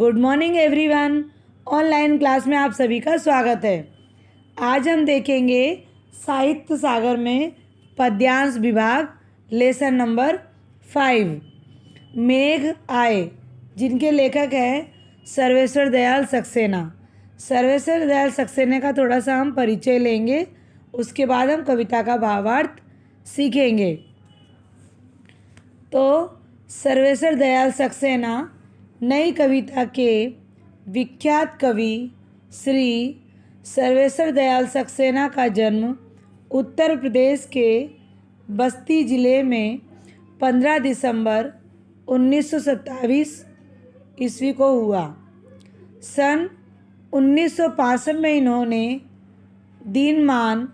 Good morning everyone. Online class में आप सभी का स्वागत है। आज हम देखेंगे साहित्य सागर में पद्यांश विभाग लेसन नंबर 5 मेघ आए, जिनके लेखक हैं सर्वेश्वर दयाल सक्सेना। सर्वेश्वर दयाल सक्सेना का थोड़ा सा हम परिचय लेंगे, उसके बाद हम कविता का भावार्थ सीखेंगे। तो सर्वेश्वर दयाल सक्सेना नई कविता के विख्यात कवि श्री सर्वेश्वर दयाल सक्सेना का जन्म उत्तर प्रदेश के बस्ती जिले में 15 दिसंबर 1927 ईस्वी को हुआ। सन 1965 में इन्होंने दिनमान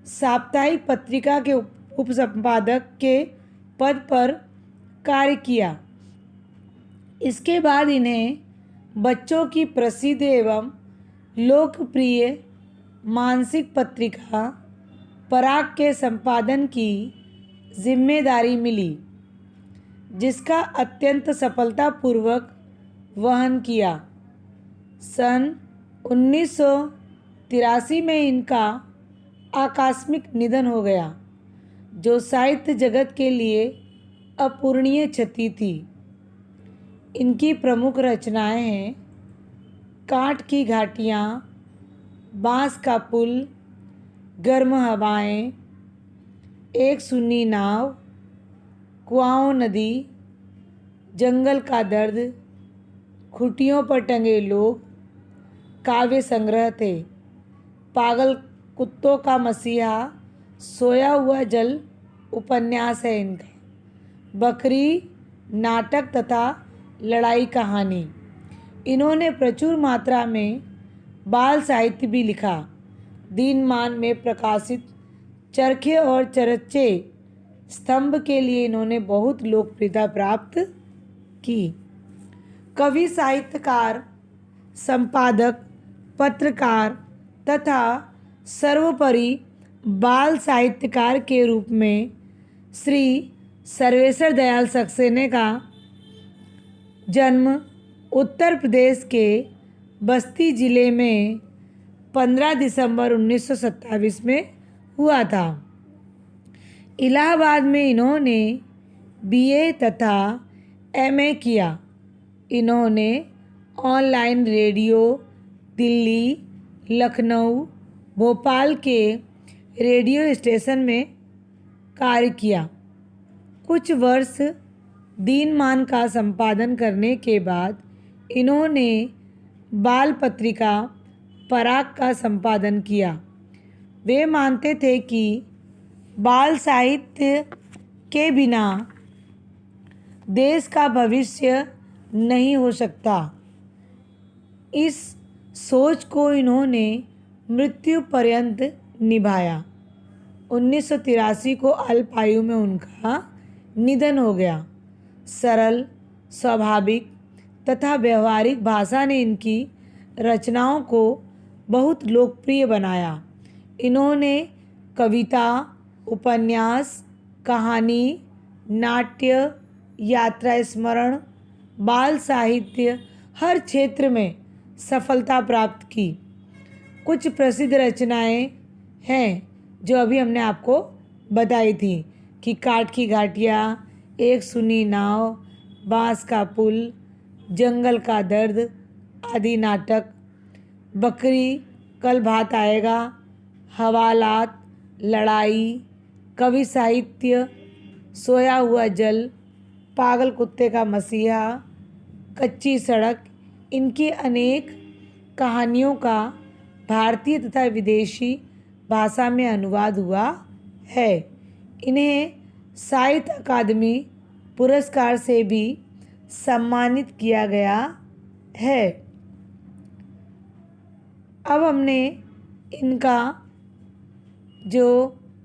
साप्ताहिक पत्रिका के उपसंपादक के पद पर कार्य किया। इसके बाद इन्हें बच्चों की प्रसिद्ध एवं लोकप्रिय मासिक पत्रिका पराग के संपादन की जिम्मेदारी मिली, जिसका अत्यंत सफलतापूर्वक वहन किया। सन 1983 में इनका आकस्मिक निधन हो गया, जो साहित्य जगत के लिए अपूरणीय क्षति थी। इनकी प्रमुख रचनाएं हैं कांट की घाटियाँ, बांस का पुल, गर्म हवाएं, एक सुन्नी नाव, कुआओं नदी, जंगल का दर्द, खुटियों पर टंगे लोग काव्य संग्रह थे। पागल कुत्तों का मसीहा, सोया हुआ जल उपन्यास है इनका। बकरी नाटक तथा लड़ाई कहानी। इन्होंने प्रचुर मात्रा में बाल साहित्य भी लिखा। दिनमान में प्रकाशित चरखे और चरचे स्तंभ के लिए इन्होंने बहुत लोकप्रियता प्राप्त की। कवि, साहित्यकार, संपादक, पत्रकार तथा सर्वोपरि बाल साहित्यकार के रूप में श्री सर्वेश्वर दयाल सक्सेना का जन्म उत्तर प्रदेश के बस्ती जिले में 15 दिसंबर 1927 में हुआ था। इलाहाबाद में इन्होंने बीए तथा एमए किया। इन्होंने ऑनलाइन रेडियो, दिल्ली, लखनऊ, भोपाल के रेडियो स्टेशन में कार्य किया। कुछ वर्ष दिनमान का संपादन करने के बाद इन्होंने बाल पत्रिका पराग का संपादन किया। वे मानते थे कि बाल साहित्य के बिना देश का भविष्य नहीं हो सकता। इस सोच को इन्होंने मृत्यु पर्यंत निभाया। 1983 को अल्प आयु में उनका निधन हो गया। सरल, स्वाभाविक तथा व्यवहारिक भाषा ने इनकी रचनाओं को बहुत लोकप्रिय बनाया। इन्होंने कविता, उपन्यास, कहानी, नाट्य, यात्रा स्मरण, बाल साहित्य हर क्षेत्र में सफलता प्राप्त की। कुछ प्रसिद्ध रचनाएं हैं जो अभी हमने आपको बताई थी कि काठ की घाटियाँ, एक सुनी नाव, बांस का पुल, जंगल का दर्द आदि नाटक, बकरी, कल भात आएगा, हवालात, लड़ाई, कवि साहित्य, सोया हुआ जल, पागल कुत्ते का मसीहा, कच्ची सड़क। इनकी अनेक कहानियों का भारतीय तथा विदेशी भाषा में अनुवाद हुआ है। इन्हें साहित्य अकादमी पुरस्कार से भी सम्मानित किया गया है। अब हमने इनका जो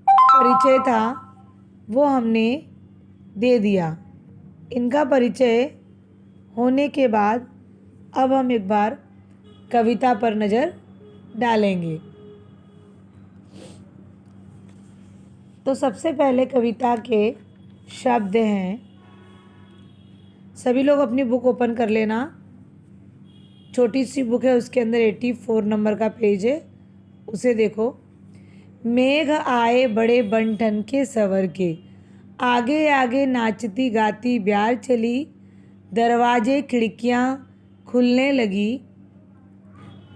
परिचय था वो हमने दे दिया। इनका परिचय होने के बाद अब हम एक बार कविता पर नज़र डालेंगे। तो सबसे पहले कविता के शब्द हैं। सभी लोग अपनी बुक ओपन कर लेना। छोटी सी बुक है, उसके अंदर 84 नंबर का पेज है, उसे देखो। मेघ आए बड़े बन ठन के सवर के, आगे आगे नाचती गाती ब्यार चली, दरवाजे खिड़कियाँ खुलने लगी,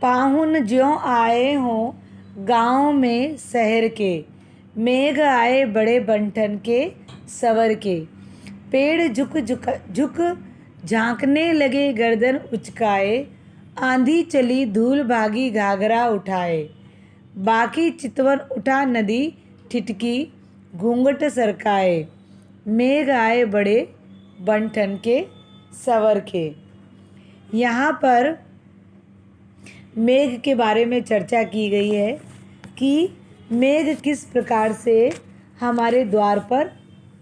पाहुन ज्यों आए हों गाँव में शहर के, मेघ आए बड़े बन ठन के सवर के। पेड़ झुक झुक झुक झांकने लगे गर्दन उचकाए, आंधी चली धूल भागी घाघरा उठाए, बाकी चितवन उठा नदी ठिठकी घूंघट सरकाए, मेघ आए बड़े बन ठन के सवर के। यहाँ पर मेघ के बारे में चर्चा की गई है कि मेघ किस प्रकार से हमारे द्वार पर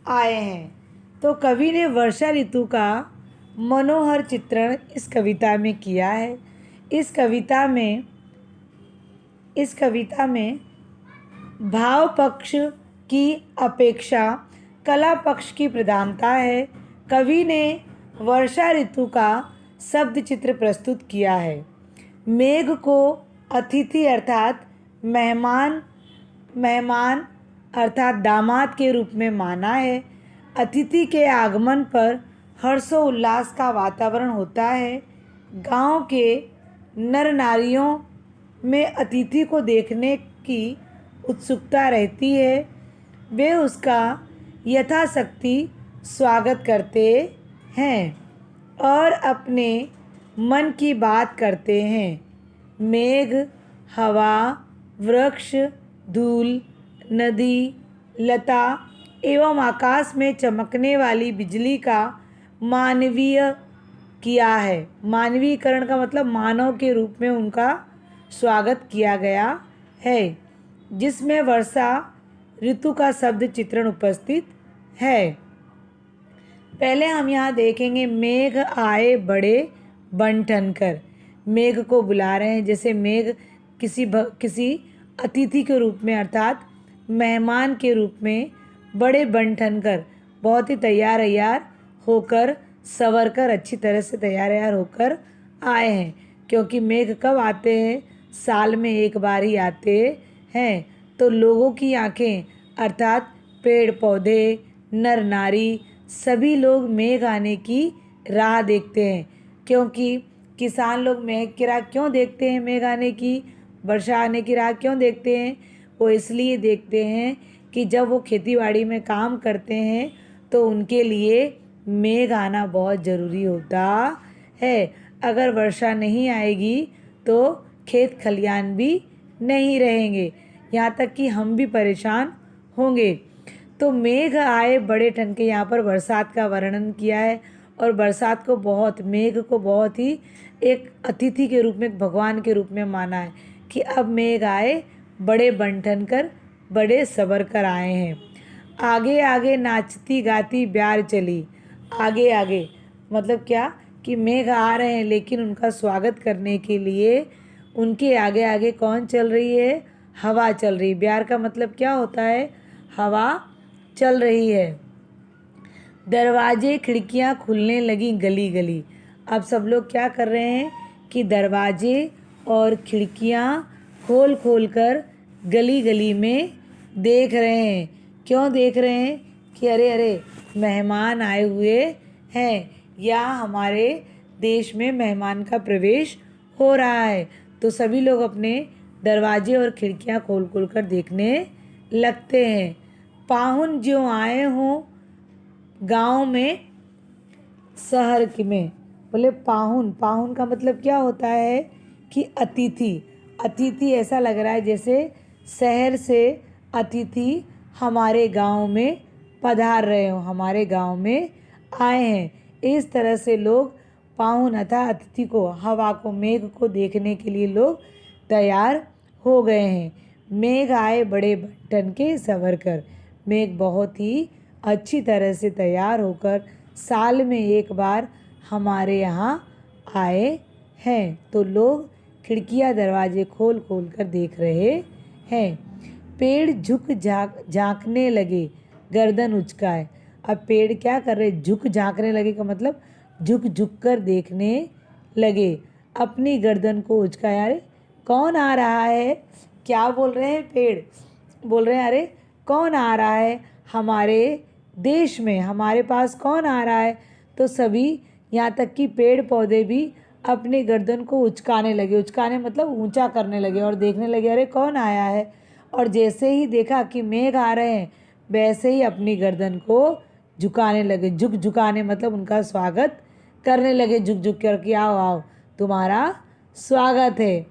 आए हैं। तो कवि ने वर्षा ऋतु का मनोहर चित्रण इस कविता में किया है। इस कविता में भाव पक्ष की अपेक्षा कला पक्ष की प्रधानता है। कवि ने वर्षा ऋतु का शब्द चित्र प्रस्तुत किया है। मेघ को अतिथि अर्थात मेहमान अर्थात दामाद के रूप में माना है। अतिथि के आगमन पर हर्षोल्लास का वातावरण होता है। गांव के नर नारियों में अतिथि को देखने की उत्सुकता रहती है। वे उसका यथाशक्ति स्वागत करते हैं और अपने मन की बात करते हैं। मेघ, हवा, वृक्ष, धूल, नदी, लता एवं आकाश में चमकने वाली बिजली का मानवीय किया है। मानवीकरण का मतलब मानव के रूप में उनका स्वागत किया गया है, जिसमें वर्षा ऋतु का शब्द चित्रण उपस्थित है। पहले हम यहाँ देखेंगे मेघ आए बड़े बन ठन कर। मेघ को बुला रहे हैं, जैसे मेघ किसी अतिथि के रूप में अर्थात मेहमान के रूप में बड़े बन ठन कर बहुत ही तैयार होकर संवर कर अच्छी तरह से तैयार होकर आए हैं। क्योंकि मेघ कब आते हैं? साल में एक बार ही आते हैं। तो लोगों की आंखें अर्थात पेड़ पौधे, नर नारी सभी लोग मेघ आने की राह देखते हैं। क्योंकि किसान लोग मेघ की राह क्यों देखते हैं? मेघ आने की, वर्षा आने की राह क्यों देखते हैं? वो इसलिए देखते हैं कि जब वो खेतीबाड़ी में काम करते हैं तो उनके लिए मेघ आना बहुत ज़रूरी होता है। अगर वर्षा नहीं आएगी तो खेत खलियान भी नहीं रहेंगे, यहाँ तक कि हम भी परेशान होंगे। तो मेघ आए बड़े ठन के, यहाँ पर बरसात का वर्णन किया है और बरसात को मेघ को बहुत ही एक अतिथि के रूप में, भगवान के रूप में माना है कि अब मेघ आए बड़े बन ठन कर, बड़े सबर कर आए हैं। आगे आगे नाचती गाती ब्यार चली। आगे आगे मतलब क्या कि मेघ आ रहे हैं, लेकिन उनका स्वागत करने के लिए उनके आगे आगे कौन चल रही है? हवा चल रही है। ब्यार का मतलब क्या होता है? हवा चल रही है। दरवाजे खिड़कियां खुलने लगी गली गली। अब सब लोग क्या कर रहे हैं कि दरवाजे और खिड़कियां खोल खोल कर गली गली में देख रहे हैं। क्यों देख रहे हैं? कि अरे अरे मेहमान आए हुए हैं या हमारे देश में मेहमान का प्रवेश हो रहा है। तो सभी लोग अपने दरवाजे और खिड़कियां खोल खोल कर देखने लगते हैं। पाहुन ज्यों आए हों गांव में शहर में। बोले पाहुन का मतलब क्या होता है कि अतिथि ऐसा लग रहा है जैसे शहर से अतिथि हमारे गांव में पधार रहे हो, हमारे गांव में आए हैं। इस तरह से लोग पाहुन अर्थात अतिथि को, हवा को, मेघ को देखने के लिए लोग तैयार हो गए हैं। मेघ आए बड़े बन के सवर कर। मेघ बहुत ही अच्छी तरह से तैयार होकर साल में एक बार हमारे यहाँ आए हैं। तो लोग खिड़कियाँ दरवाजे खोल खोल कर देख रहे हैं। पेड़ झुक झांकने लगे गर्दन उचकाए। अब पेड़ क्या कर रहे? झुक झांकने लगे का मतलब झुक झुक कर देखने लगे। अपनी गर्दन को उचकाया। अरे कौन आ रहा है? क्या बोल रहे हैं? पेड़ बोल रहे हैं अरे कौन आ रहा है हमारे देश में, हमारे पास कौन आ रहा है? तो सभी यहाँ तक कि पेड़ पौधे भी अपनी गर्दन को उचकाने लगे। उचकाने मतलब ऊंचा करने लगे और देखने लगे अरे कौन आया है। और जैसे ही देखा कि मेघ आ रहे हैं वैसे ही अपनी गर्दन को झुकाने लगे। झुकाने मतलब उनका स्वागत करने लगे, झुक कर कि आओ आओ तुम्हारा स्वागत है।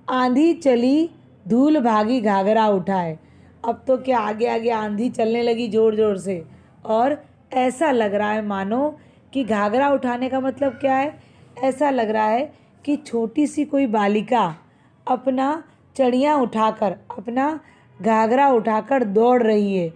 आंधी चली धूल भागी घाघरा उठाए। अब तो क्या आगे आगे आंधी चलने लगी ज़ोर ज़ोर से, और ऐसा लग रहा है मानो कि घाघरा उठाने का मतलब क्या है? ऐसा लग रहा है कि छोटी सी कोई बालिका अपना चढ़िया उठाकर, अपना घाघरा उठाकर दौड़ रही है।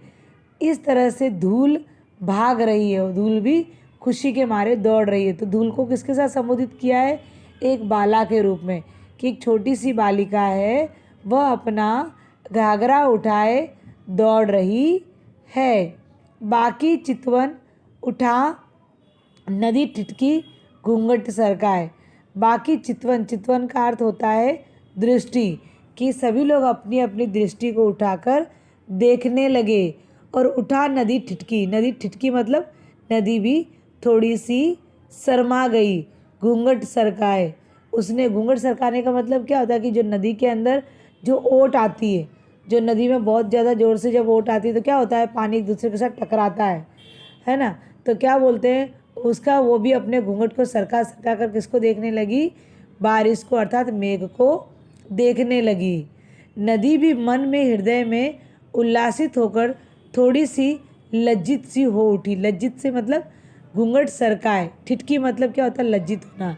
इस तरह से धूल भाग रही है और धूल भी खुशी के मारे दौड़ रही है। तो धूल को किसके साथ संबोधित किया है? एक बाला के रूप में, कि एक छोटी सी बालिका है, वह अपना घाघरा उठाए दौड़ रही है। बाकी चितवन उठा नदी टिटकी घूंघट सरकाए। बाकी चितवन का अर्थ होता है दृष्टि, कि सभी लोग अपनी अपनी दृष्टि को उठाकर देखने लगे। और उठा नदी टिटकी मतलब नदी भी थोड़ी सी शर्मा गई। घूंघट सरकाए, उसने घूंघट सरकाने का मतलब क्या होता है कि जो नदी के अंदर जो ओट आती है, जो नदी में बहुत ज़्यादा ज़ोर से जब ओट आती है तो क्या होता है, पानी एक दूसरे के साथ टकराता है ना। तो क्या बोलते हैं उसका, वो भी अपने घूंघट को सरका कर किसको देखने लगी? बारिश को, अर्थात मेघ को देखने लगी। नदी भी मन में हृदय में उल्लासित होकर थोड़ी सी लज्जित सी हो उठी। लज्जित से मतलब घूंघट सरकाए, ठिठकी मतलब क्या होता है? लज्जित होना।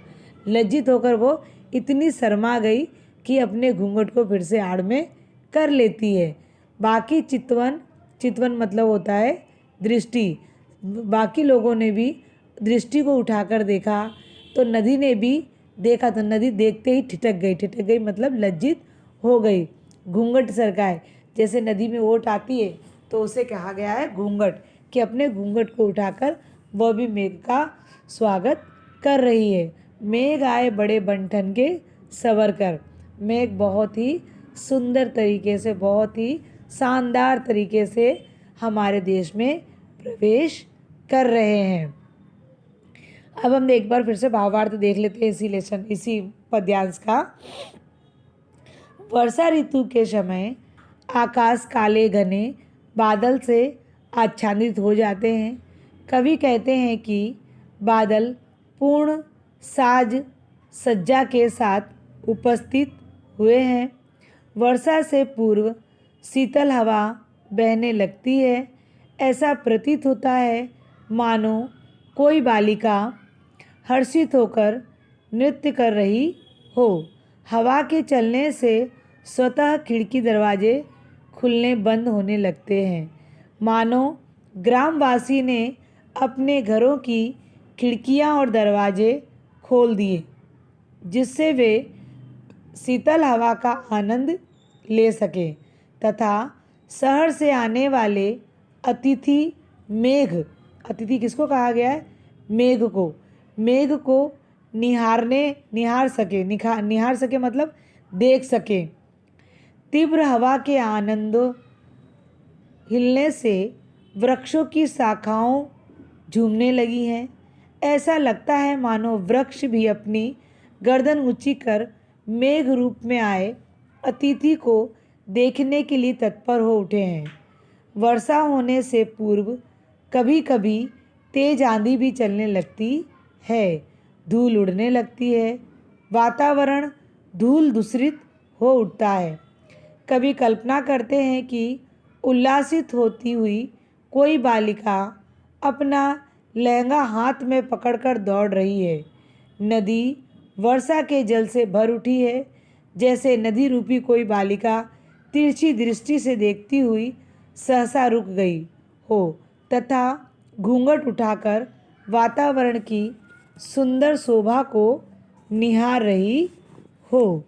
लज्जित होकर वो इतनी शर्मा गई कि अपने घूंघट को फिर से आड़ में कर लेती है। बाकी चितवन मतलब होता है दृष्टि। बाकी लोगों ने भी दृष्टि को उठाकर देखा तो नदी ने भी देखा, तो नदी देखते ही ठिठक गई मतलब लज्जित हो गई। घूंघट सरकाए, जैसे नदी में ओट आती है तो उसे कहा गया है घूंघट, कि अपने घूंघट को उठाकर वह भी मेघ का स्वागत कर रही है। मेघ आए बड़े बंठन के सवर कर। मेघ बहुत ही सुंदर तरीके से, बहुत ही शानदार तरीके से हमारे देश में प्रवेश कर रहे हैं। अब हम एक बार फिर से भावार्थ देख लेते हैं इसी पद्यांश का। वर्षा ऋतु के समय आकाश काले घने बादल से आच्छादित हो जाते हैं। कवि कहते हैं कि बादल पूर्ण साज सज्जा के साथ उपस्थित हुए हैं। वर्षा से पूर्व शीतल हवा बहने लगती है। ऐसा प्रतीत होता है मानो कोई बालिका हर्षित होकर नृत्य कर रही हो। हवा के चलने से स्वतः खिड़की दरवाजे खुलने बंद होने लगते हैं, मानो ग्रामवासी ने अपने घरों की खिड़कियां और दरवाजे खोल दिए, जिससे वे शीतल हवा का आनंद ले सके तथा शहर से आने वाले अतिथि अतिथि किसको कहा गया है? मेघ को निहार सके मतलब देख सके। तीव्र हवा के आनंद हिलने से वृक्षों की शाखाओं झूमने लगी हैं। ऐसा लगता है मानो वृक्ष भी अपनी गर्दन ऊंची कर मेघ रूप में आए अतिथि को देखने के लिए तत्पर हो उठे हैं। वर्षा होने से पूर्व कभी कभी तेज आंधी भी चलने लगती है, धूल उड़ने लगती है, वातावरण धूल दूषित हो उठता है। कभी कल्पना करते हैं कि उल्लासित होती हुई कोई बालिका अपना लहंगा हाथ में पकड़कर दौड़ रही है। नदी वर्षा के जल से भर उठी है, जैसे नदी रूपी कोई बालिका तिरछी दृष्टि से देखती हुई सहसा रुक गई हो तथा घूंघट उठाकर वातावरण की सुंदर शोभा को निहार रही हो।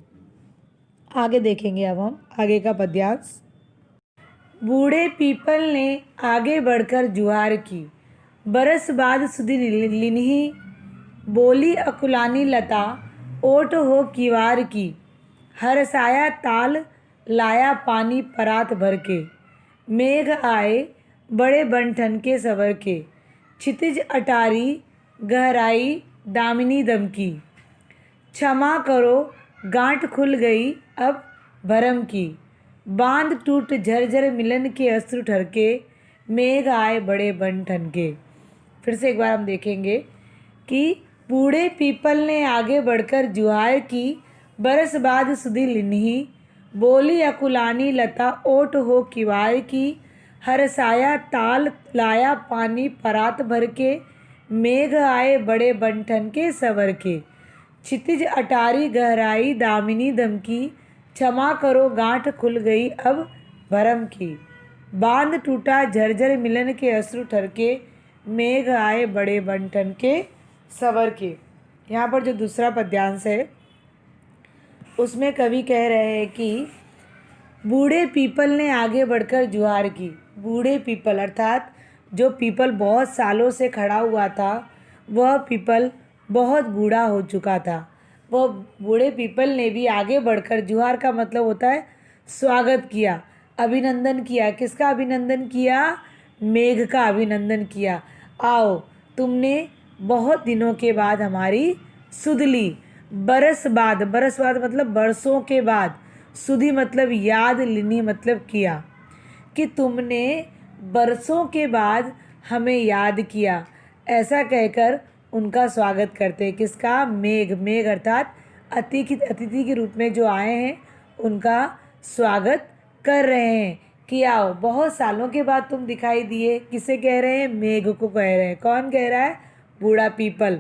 आगे देखेंगे अब हम आगे का पद्यांश। बूढ़े पीपल ने आगे बढ़कर जुहार की, बरस बाद सुधि लिन्ही, बोली अकुलानी लता ओट हो किवार की, हरसाया ताल लाया पानी परात भर के। मेघ आए बड़े बन ठन के सवर के, क्षितिज अटारी गहराई दामिनी दमकी। क्षमा करो गांठ खुल गई अब भरम की, बांध टूट झरझर मिलन के अश्रु ठरके। मेघ आए बड़े बन ठन के। फिर से एक बार हम देखेंगे कि बूढ़े पीपल ने आगे बढ़कर जुहार की, बरस बाद सुधी लिन्ही। बोली अकुलानी लता ओट हो किवार की, हरसाया ताल लाया पानी परात भर के। मेघ आए बड़े बन ठन के सवर के, क्षितिज अटारी गहराई दामिनी दमकी। क्षमा करो गांठ खुल गई अब भरम की, बांध टूटा झरझर मिलन के अश्रु ठरके। मेघ आए बड़े बन ठन के सवर के। यहाँ पर जो दूसरा पद्यांश है उसमें कवि कह रहे हैं कि बूढ़े पीपल ने आगे बढ़कर जुहार की। बूढ़े पीपल अर्थात जो पीपल बहुत सालों से खड़ा हुआ था, वह पीपल बहुत बूढ़ा हो चुका था। वह बूढ़े पीपल ने भी आगे बढ़कर, जुहार का मतलब होता है स्वागत किया, अभिनंदन किया। किसका अभिनंदन किया? मेघ का अभिनंदन किया। आओ, तुमने बहुत दिनों के बाद हमारी सुध ली। बरस बाद मतलब बरसों के बाद, सुधी मतलब याद, लिनी मतलब किया, कि तुमने बरसों के बाद हमें याद किया। ऐसा कहकर उनका स्वागत करते हैं। किसका? मेघ। मेघ अर्थात अतिथि के रूप में जो आए हैं उनका स्वागत कर रहे हैं कि आओ, बहुत सालों के बाद तुम दिखाई दिए। किसे कह रहे हैं? मेघ को कह रहे हैं। कौन कह रहा है? बूढ़ा पीपल।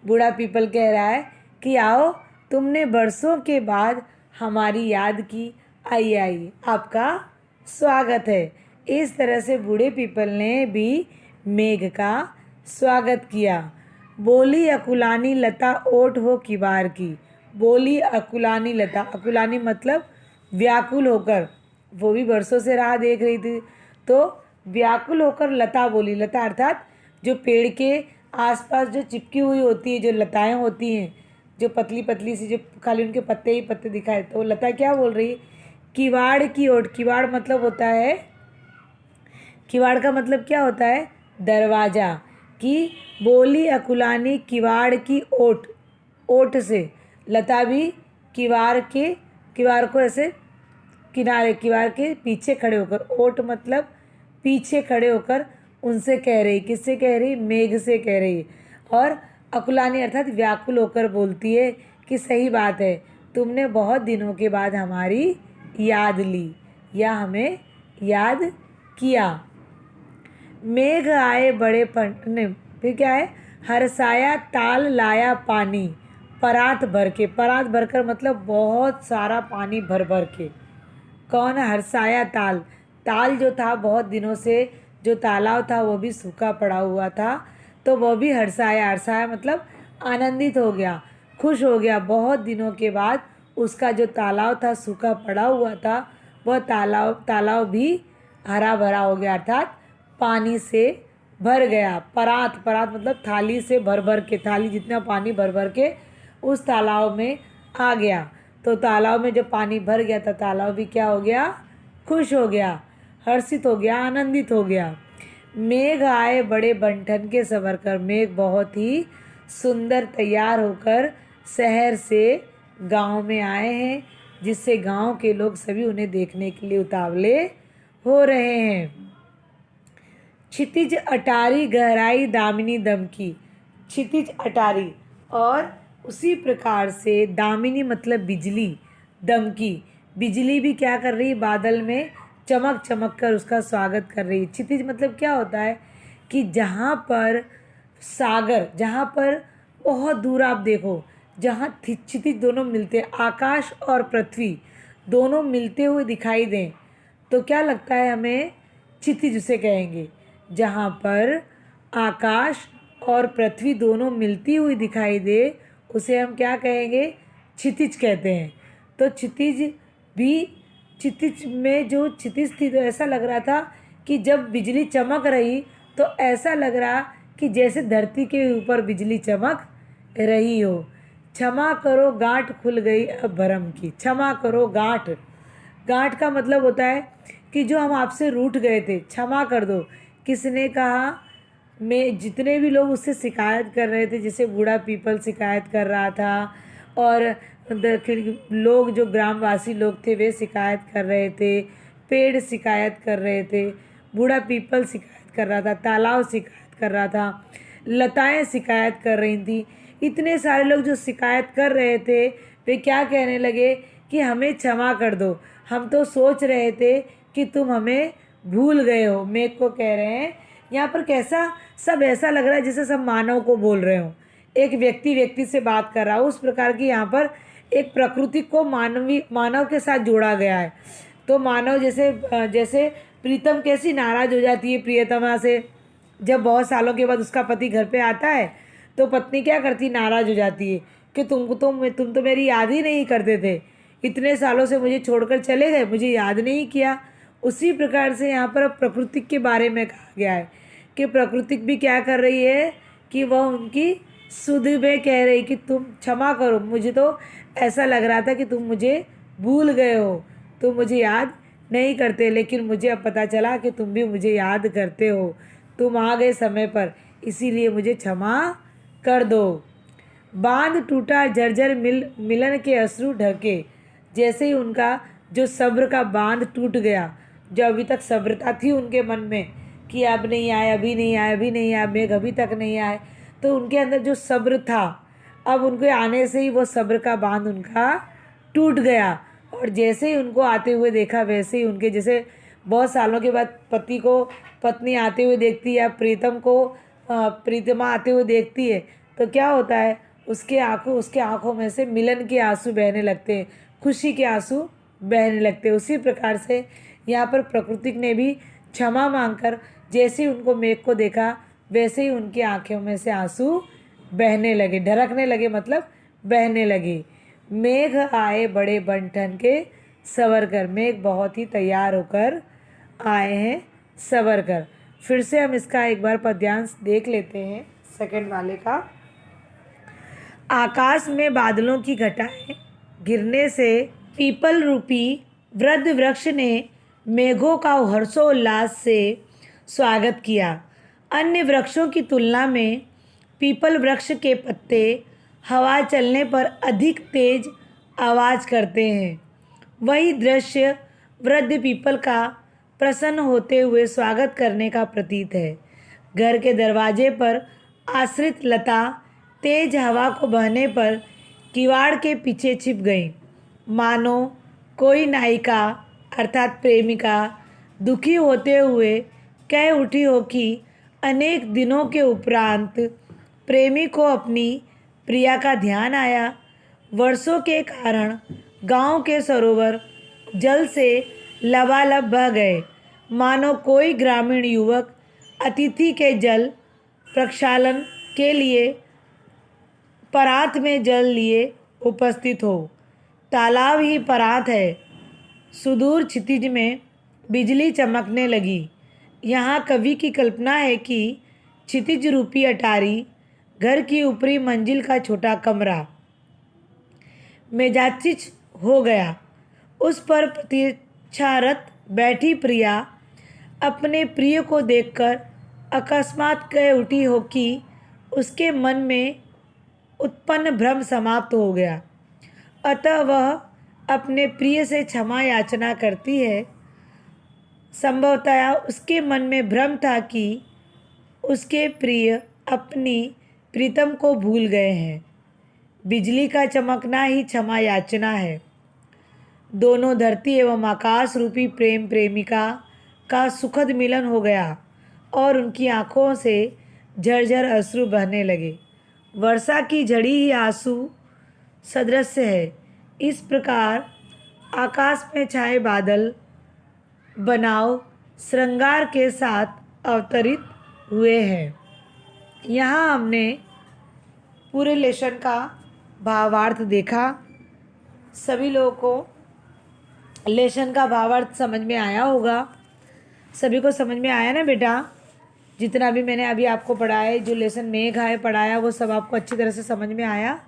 बूढ़ा पीपल कह रहा है कि आओ, तुमने बरसों के बाद हमारी याद की। आइए आइए, आपका स्वागत है। इस तरह से बूढ़े पीपल ने भी मेघ का स्वागत किया। बोली अकुलानी लता ओट हो किवार की। बोली अकुलानी लता, अकुलानी मतलब व्याकुल होकर, वो भी बरसों से राह देख रही थी, तो व्याकुल होकर लता बोली। लता अर्थात जो पेड़ के आसपास जो चिपकी हुई होती है, जो लताएं होती हैं, जो पतली पतली सी, जो खाली उनके पत्ते ही पत्ते दिखाए, तो लता क्या बोल रही है? किवाड़ की ओट। किवाड़ मतलब होता है, किवाड़ का मतलब क्या होता है? दरवाज़ा। कि बोली अकुलानी किवाड़ की ओट, ओट से लता भी किवाड़ को ऐसे किनारे, किवाड़ के पीछे खड़े होकर, ओट मतलब पीछे खड़े होकर उनसे कह रही। किससे कह रही? मेघ से कह रही। और अकुलानी अर्थात व्याकुल होकर बोलती है कि सही बात है, तुमने बहुत दिनों के बाद हमारी याद ली या हमें याद किया। मेघ आए बड़े नहीं, फिर क्या है? हरसाया ताल लाया पानी परात भर के। परात भरकर मतलब बहुत सारा पानी भर भर के। कौन? हरसाया ताल। ताल जो था बहुत दिनों से, जो तालाब था वो भी सूखा पड़ा हुआ था, तो वो भी हरसाया। हरसाया मतलब आनंदित हो गया, खुश हो गया। बहुत दिनों के बाद उसका जो तालाब था, सूखा पड़ा हुआ था, वह तालाब भी हरा भरा हो गया, अर्थात पानी से भर गया। परात मतलब थाली से भर भर के, थाली जितना पानी भर भर के उस तालाब में आ गया। तो तालाब में जब पानी भर गया था, तालाब भी क्या हो गया? खुश हो गया, हर्षित हो गया, आनंदित हो गया। मेघ आए बड़े बंठन के सवर कर। मेघ बहुत ही सुंदर तैयार होकर शहर से गांव में आए हैं, जिससे गांव के लोग सभी उन्हें देखने के लिए उतावले हो रहे हैं। क्षितिज अटारी गहराई दामिनी दमकी। क्षितिज अटारी, और उसी प्रकार से दामिनी मतलब बिजली, दमकी, बिजली भी क्या कर रही है? बादल में चमक चमक कर उसका स्वागत कर रही है। क्षितिज मतलब क्या होता है? कि जहाँ पर सागर, जहाँ पर बहुत दूर आप देखो, जहाँ क्षितिज दोनों मिलते हैं, आकाश और पृथ्वी दोनों मिलते हुए दिखाई दें, तो क्या लगता है हमें? क्षितिज उसे कहेंगे। जहाँ पर आकाश और पृथ्वी दोनों मिलती हुई दिखाई दे, उसे हम क्या कहेंगे? क्षितिज कहते हैं। तो क्षितिज भी, क्षितिज में जो क्षितिज थी, तो ऐसा लग रहा था कि जब बिजली चमक रही तो ऐसा लग रहा कि जैसे धरती के ऊपर बिजली चमक रही हो। क्षमा करो गांठ खुल गई अब भरम की। क्षमा करो गांठ, गांठ का मतलब होता है कि जो हम आपसे रूठ गए थे, क्षमा कर दो। किसने कहा? मैं, जितने भी लोग उससे शिकायत कर रहे थे, जैसे बूढ़ा पीपल शिकायत कर रहा था और लोग जो ग्रामवासी लोग थे वे शिकायत कर रहे थे, पेड़ शिकायत कर रहे थे, बूढ़ा पीपल शिकायत कर रहा था, तालाब शिकायत कर रहा था, लताएं शिकायत कर रही थी। इतने सारे लोग जो शिकायत कर रहे थे वे क्या कहने लगे कि हमें क्षमा कर दो, हम तो सोच रहे थे कि तुम हमें भूल गए हो। मेघ को कह रहे हैं यहाँ पर कैसा सब ऐसा लग रहा है जैसे सब मानव को बोल रहे हो, एक व्यक्ति से बात कर रहा हो, उस प्रकार की यहाँ पर एक प्रकृति को मानव के साथ जोड़ा गया है। तो मानव जैसे जैसे प्रीतम कैसी नाराज़ हो जाती है प्रियतमा से, जब बहुत सालों के बाद उसका पति घर पे आता है तो पत्नी क्या करती, नाराज़ हो जाती है कि तुम तो मेरी याद ही नहीं करते थे, इतने सालों से मुझे छोड़कर चले गए, मुझे याद नहीं किया। उसी प्रकार से यहाँ पर प्रकृति के बारे में कहा गया है कि प्रकृति भी क्या कर रही है कि वह उनकी सुध में कह रही कि तुम क्षमा करो, मुझे तो ऐसा लग रहा था कि तुम मुझे भूल गए हो, तुम मुझे याद नहीं करते, लेकिन मुझे अब पता चला कि तुम भी मुझे याद करते हो, तुम आ गए समय पर, इसीलिए मुझे क्षमा कर दो। बांध टूटा जर्जर मिलन के अश्रु ढके। जैसे ही उनका जो सब्र का बांध टूट गया, जो अभी तक सब्रता थी उनके मन में कि अब नहीं आए, अभी नहीं आए, अभी नहीं आए, मेघ अभी तक नहीं आए, तो उनके अंदर जो सब्र था, अब उनके आने से ही वो सब्र का बांध उनका टूट गया। और जैसे ही उनको आते हुए देखा, वैसे ही उनके, जैसे बहुत सालों के बाद पति को पत्नी आते हुए देखती है या प्रीतम को प्रीतमा आते हुए देखती है, तो क्या होता है, उसके आंखों में से मिलन के आंसू बहने लगते हैं, खुशी के आंसू बहने लगते हैं। उसी प्रकार से यहाँ पर प्रकृति ने भी क्षमा मांगकर, जैसे ही उनको मेघ को देखा वैसे ही उनकी आंखों में से आंसू बहने लगे, ढरकने लगे, मतलब बहने लगे। मेघ आए बड़े बंठन के सवर कर। मेघ बहुत ही तैयार होकर आए हैं सवर कर। फिर से हम इसका एक बार पद्यांश देख लेते हैं, सेकंड वाले का। आकाश में बादलों की घटाएं गिरने से पीपल रूपी वृद्ध वृक्ष ने मेघों का हर्षोल्लास से स्वागत किया। अन्य वृक्षों की तुलना में पीपल वृक्ष के पत्ते हवा चलने पर अधिक तेज आवाज़ करते हैं। वही दृश्य वृद्ध पीपल का प्रसन्न होते हुए स्वागत करने का प्रतीत है। घर के दरवाजे पर आश्रित लता तेज हवा को बहने पर किवाड़ के पीछे छिप गई, मानो कोई नायिका अर्थात प्रेमिका दुखी होते हुए कह उठी हो कि अनेक दिनों के उपरांत प्रेमी को अपनी प्रिया का ध्यान आया। वर्षों के कारण गांव के सरोवर जल से लबालब बह गए, मानो कोई ग्रामीण युवक अतिथि के जल प्रक्षालन के लिए परात में जल लिए उपस्थित हो। तालाब ही परात है। सुदूर क्षितिज में बिजली चमकने लगी। यहाँ कवि की कल्पना है कि क्षितिज रूपी अटारी, घर की ऊपरी मंजिल का छोटा कमरा मेजाचिच हो गया। उस पर प्रतीक्षारत बैठी प्रिया अपने प्रिय को देखकर अकस्मात कह उठी हो कि उसके मन में उत्पन्न भ्रम समाप्त हो गया, अतः वह अपने प्रिय से क्षमा याचना करती है। संभवतः उसके मन में भ्रम था कि उसके प्रिय अपनी प्रीतम को भूल गए हैं। बिजली का चमकना ही क्षमा याचना है। दोनों धरती एवं आकाश रूपी प्रेम प्रेमिका का सुखद मिलन हो गया और उनकी आँखों से झरझर अश्रु बहने लगे। वर्षा की झड़ी ही आंसू सदृश है। इस प्रकार आकाश में छाए बादल बनाव श्रृंगार के साथ अवतरित हुए हैं। यहाँ हमने पूरे लेसन का भावार्थ देखा। सभी लोगों को लेसन का भावार्थ समझ में आया होगा। सभी को समझ में आया ना बेटा? जितना भी मैंने अभी आपको पढ़ाया, जो लेसन मेघ आए पढ़ाया, वो सब आपको अच्छी तरह से समझ में आया?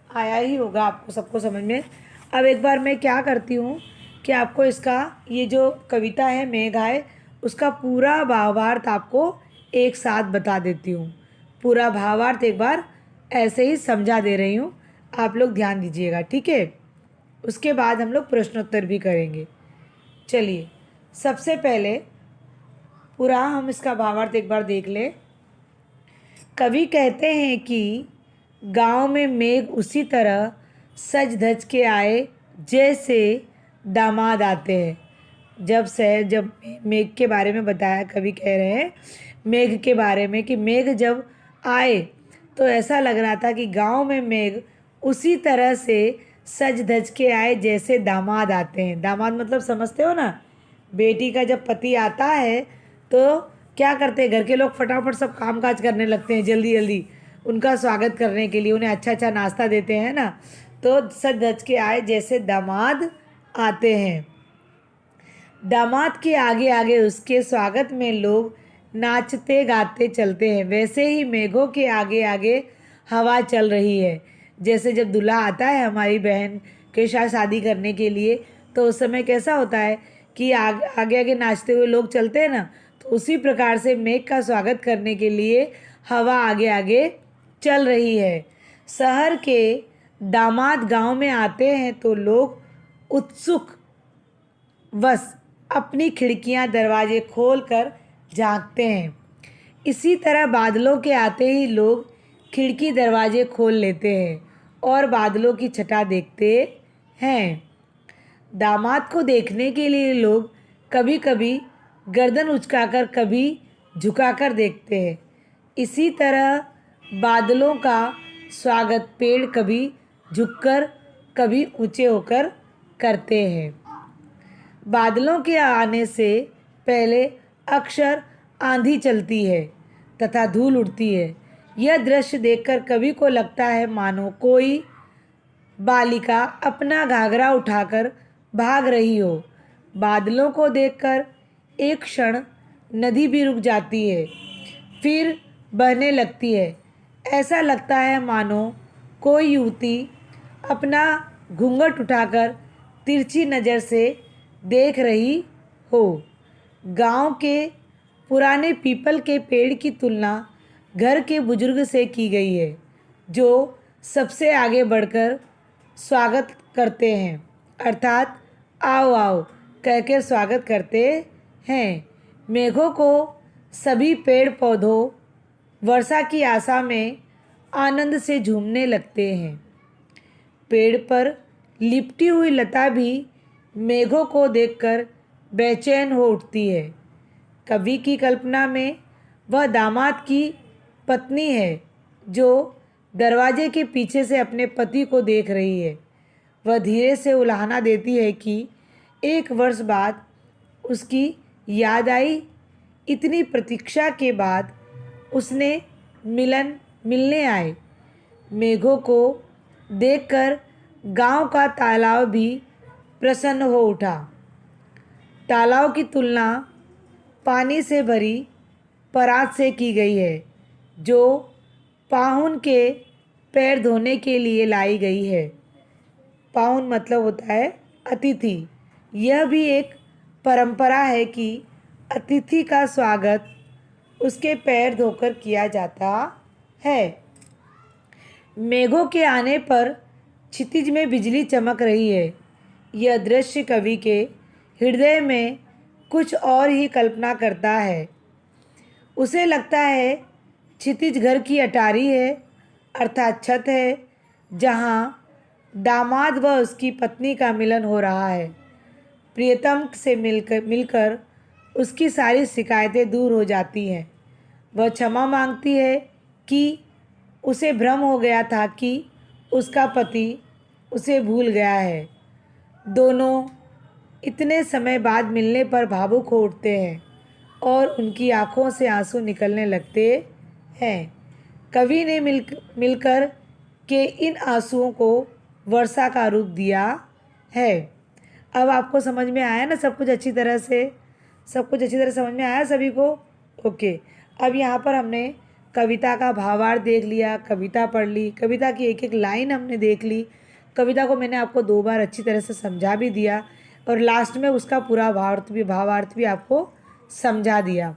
आया ही होगा आपको सबको समझ में। अब एक बार मैं क्या करती हूँ कि आपको इसका ये जो कविता है मेघ आए उसका पूरा भावार्थ आपको एक साथ बता देती हूँ। पूरा भावार्थ एक बार ऐसे ही समझा दे रही हूँ, आप लोग ध्यान दीजिएगा, ठीक है। उसके बाद हम लोग प्रश्नोत्तर भी करेंगे। चलिए, सबसे पहले पूरा हम इसका भावार्थ एक बार देख लें। कवि कहते हैं कि गांव में मेघ उसी तरह सज धज के आए जैसे दामाद आते हैं। जब मेघ के बारे में बताया, कवि कह रहे हैं मेघ के बारे में कि मेघ जब आए तो ऐसा लग रहा था कि गांव में मेघ उसी तरह से सज धज के आए जैसे दामाद आते हैं। दामाद मतलब समझते हो ना, बेटी का जब पति आता है तो क्या करते हैं, घर के लोग फटाफट सब काम काज करने लगते हैं जल्दी जल्दी उनका स्वागत करने के लिए, उन्हें अच्छा अच्छा नाश्ता देते हैं ना। तो सज धज के आए जैसे दामाद आते हैं। दामाद के आगे आगे उसके स्वागत में लोग नाचते गाते चलते हैं। वैसे ही मेघों के आगे आगे हवा चल रही है। जैसे जब दूल्हा आता है हमारी बहन के साथ शादी करने के लिए, तो उस समय कैसा होता है कि आगे आगे नाचते हुए लोग चलते हैं ना, तो उसी प्रकार से मेघ का स्वागत करने के लिए हवा आगे आगे चल रही है। शहर के दामाद गांव में आते हैं तो लोग उत्सुक बस अपनी खिड़कियां दरवाजे खोल कर झांकते हैं। इसी तरह बादलों के आते ही लोग खिड़की दरवाजे खोल लेते हैं और बादलों की छटा देखते हैं। दामाद को देखने के लिए लोग कभी कभी गर्दन उचकाकर कभी झुकाकर देखते हैं। इसी तरह बादलों का स्वागत पेड़ कभी झुककर कभी ऊंचे होकर करते हैं। बादलों के आने से पहले अक्सर आंधी चलती है तथा धूल उड़ती है। यह दृश्य देखकर कवि को लगता है मानो कोई बालिका अपना घाघरा उठाकर भाग रही हो। बादलों को देखकर एक क्षण नदी भी रुक जाती है, फिर बहने लगती है। ऐसा लगता है मानो कोई युवती अपना घूंघट उठाकर तिरछी नज़र से देख रही हो। गांव के पुराने पीपल के पेड़ की तुलना घर के बुजुर्ग से की गई है, जो सबसे आगे बढ़कर स्वागत करते हैं, अर्थात आओ आओ कहकर स्वागत करते हैं। मेघों को सभी पेड़ पौधों वर्षा की आशा में आनंद से झूमने लगते हैं। पेड़ पर लिपटी हुई लता भी मेघों को देखकर बेचैन हो उठती है। कवि की कल्पना में वह दामाद की पत्नी है जो दरवाजे के पीछे से अपने पति को देख रही है। वह धीरे से उलाहना देती है कि 1 वर्ष बाद उसकी याद आई। इतनी प्रतीक्षा के बाद उसने मिलने आए। मेघों को देखकर गांव का तालाब भी प्रसन्न हो उठा। तालाब की तुलना पानी से भरी परात से की गई है, जो पाहुन के पैर धोने के लिए लाई गई है। पाहुन मतलब होता है अतिथि। यह भी एक परंपरा है कि अतिथि का स्वागत उसके पैर धोकर किया जाता है। मेघों के आने पर क्षितिज में बिजली चमक रही है। यह दृश्य कवि के हृदय में कुछ और ही कल्पना करता है। उसे लगता है क्षितिज घर की अटारी है, अर्थात छत है, जहाँ दामाद व उसकी पत्नी का मिलन हो रहा है। प्रियतम से मिलकर उसकी सारी शिकायतें दूर हो जाती हैं। वह क्षमा मांगती है कि उसे भ्रम हो गया था कि उसका पति उसे भूल गया है। दोनों इतने समय बाद मिलने पर भावुक हो उठते हैं और उनकी आंखों से आंसू निकलने लगते हैं। कवि ने मिलकर के इन आंसुओं को वर्षा का रूप दिया है। अब आपको समझ में आया ना सब कुछ अच्छी तरह से? सब कुछ अच्छी तरह समझ में आया सभी को? ओके। अब यहाँ पर हमने कविता का भावार्थ देख लिया, कविता पढ़ ली, कविता की एक एक लाइन हमने देख ली, कविता को मैंने आपको 2 बार अच्छी तरह से समझा भी दिया और लास्ट में उसका पूरा भावार्थ भी आपको समझा दिया।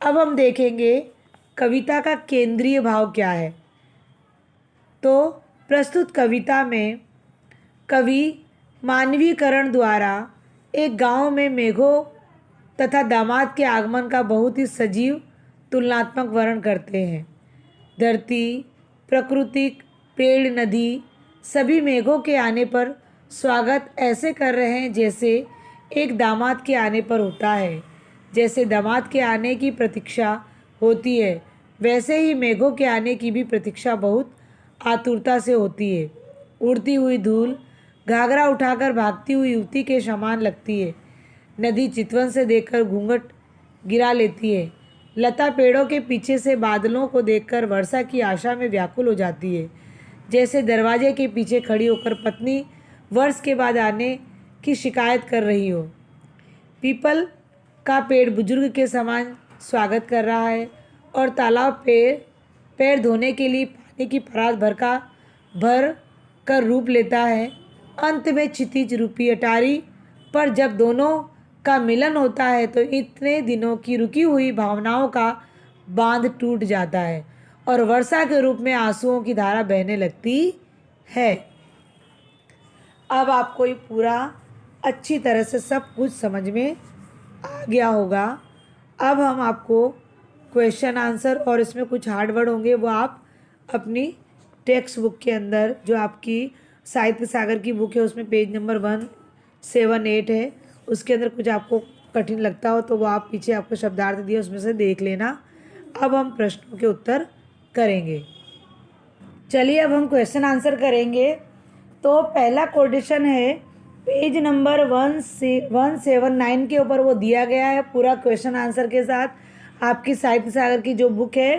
अब हम देखेंगे कविता का केंद्रीय भाव क्या है। तो प्रस्तुत कविता में कवि मानवीकरण द्वारा एक गांव में मेघों तथा दामाद के आगमन का बहुत ही सजीव तुलनात्मक वर्णन करते हैं। धरती, प्राकृतिक, पेड़, नदी सभी मेघों के आने पर स्वागत ऐसे कर रहे हैं जैसे एक दामाद के आने पर होता है। जैसे दामाद के आने की प्रतीक्षा होती है, वैसे ही मेघों के आने की भी प्रतीक्षा बहुत आतुरता से होती है। उड़ती हुई धूल घाघरा उठाकर भागती हुई युवती के समान लगती है। नदी चितवन से देखकर घूंघट गिरा लेती है। लता पेड़ों के पीछे से बादलों को देखकर वर्षा की आशा में व्याकुल हो जाती है। जैसे दरवाजे के पीछे खड़ी होकर पत्नी वर्ष के बाद आने की शिकायत कर रही हो। पीपल का पेड़ बुजुर्ग के समान स्वागत कर रहा है और तालाब पैर धोने के लिए पानी की परात भर कर रूप लेता है। अंत में क्षितिज रूपी अटारी पर जब दोनों का मिलन होता है तो इतने दिनों की रुकी हुई भावनाओं का बांध टूट जाता है और वर्षा के रूप में आंसुओं की धारा बहने लगती है। अब आपको ये पूरा अच्छी तरह से सब कुछ समझ में आ गया होगा। अब हम आपको क्वेश्चन आंसर और इसमें कुछ हार्ड वर्ड होंगे वो आप अपनी टेक्स्ट बुक के अंदर जो आपकी साहित्य सागर की बुक है उसमें पेज नंबर 178 है, उसके अंदर कुछ आपको कठिन लगता हो तो वो आप पीछे आपको शब्दार्थ दिए उसमें से देख लेना। अब हम प्रश्नों के उत्तर करेंगे। चलिए अब हम क्वेश्चन आंसर करेंगे। तो पहला क्वेश्चन है पेज नंबर 179 के ऊपर वो दिया गया है पूरा क्वेश्चन आंसर के साथ। आपकी साहित्य सागर की जो बुक है